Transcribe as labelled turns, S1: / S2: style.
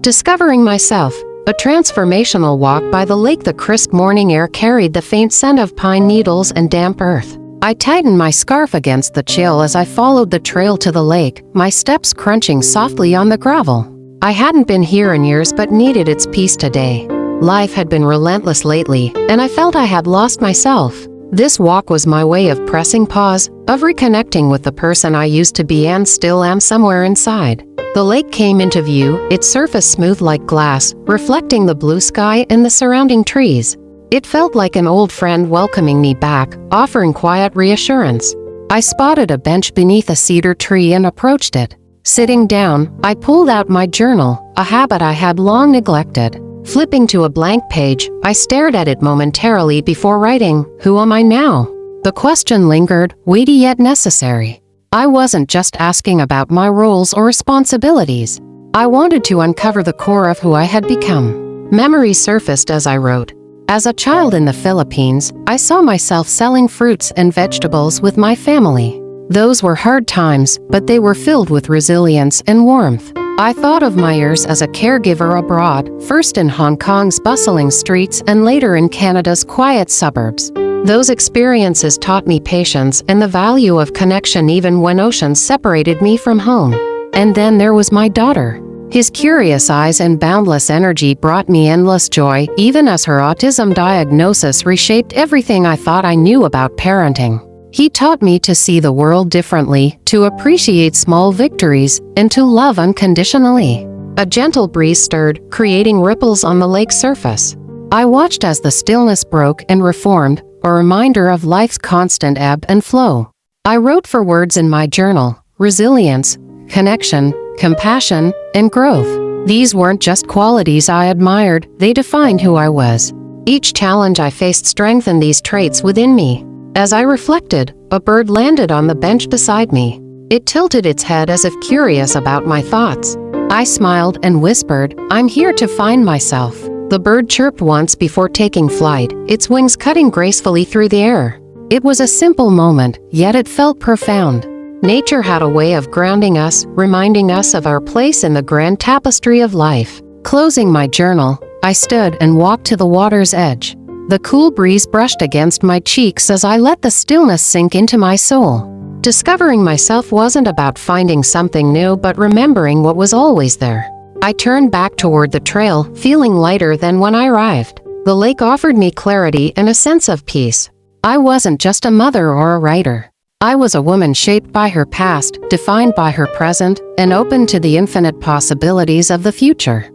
S1: Discovering myself. A transformational walk by the lake. The crisp morning air carried the faint scent of pine needles and damp earth. I tightened my scarf against the chill as I followed the trail to the lake, my steps crunching softly on the gravel. I hadn't been here in years but needed its peace today. Life had been relentless lately, and I felt I had lost myself. This walk was my way of pressing pause, of reconnecting with the person I used to be and still am somewhere inside. The lake came into view, its surface smooth like glass, reflecting the blue sky and the surrounding trees. It felt like an old friend welcoming me back, offering quiet reassurance. I spotted a bench beneath a cedar tree and approached it. Sitting down, I pulled out my journal, a habit I had long neglected. Flipping to a blank page, I stared at it momentarily before writing, "Who am I now?" The question lingered, weighty yet necessary. I wasn't just asking about my roles or responsibilities. I wanted to uncover the core of who I had become. Memories surfaced as I wrote. As a child in the Philippines, I saw myself selling fruits and vegetables with my family. Those were hard times, but they were filled with resilience and warmth. I thought of my years as a caregiver abroad, first in Hong Kong's bustling streets and later in Canada's quiet suburbs. Those experiences taught me patience and the value of connection even when oceans separated me from home. And then there was my daughter. His curious eyes and boundless energy brought me endless joy, even as her autism diagnosis reshaped everything I thought I knew about parenting. He taught me to see the world differently, to appreciate small victories, and to love unconditionally. A gentle breeze stirred, creating ripples on the lake's surface. I watched as the stillness broke and reformed, a reminder of life's constant ebb and flow. I wrote for words in my journal: resilience, connection, compassion, and growth. These weren't just qualities I admired, they defined who I was. Each challenge I faced strengthened these traits within me. As I reflected, a bird landed on the bench beside me. It tilted its head as if curious about my thoughts. I smiled and whispered, "I'm here to find myself." The bird chirped once before taking flight, its wings cutting gracefully through the air. It was a simple moment, yet it felt profound. Nature had a way of grounding us, reminding us of our place in the grand tapestry of life. Closing my journal, I stood and walked to the water's edge. The cool breeze brushed against my cheeks as I let the stillness sink into my soul. Discovering myself wasn't about finding something new but remembering what was always there. I turned back toward the trail, feeling lighter than when I arrived. The lake offered me clarity and a sense of peace. I wasn't just a mother or a writer. I was a woman shaped by her past, defined by her present, and open to the infinite possibilities of the future.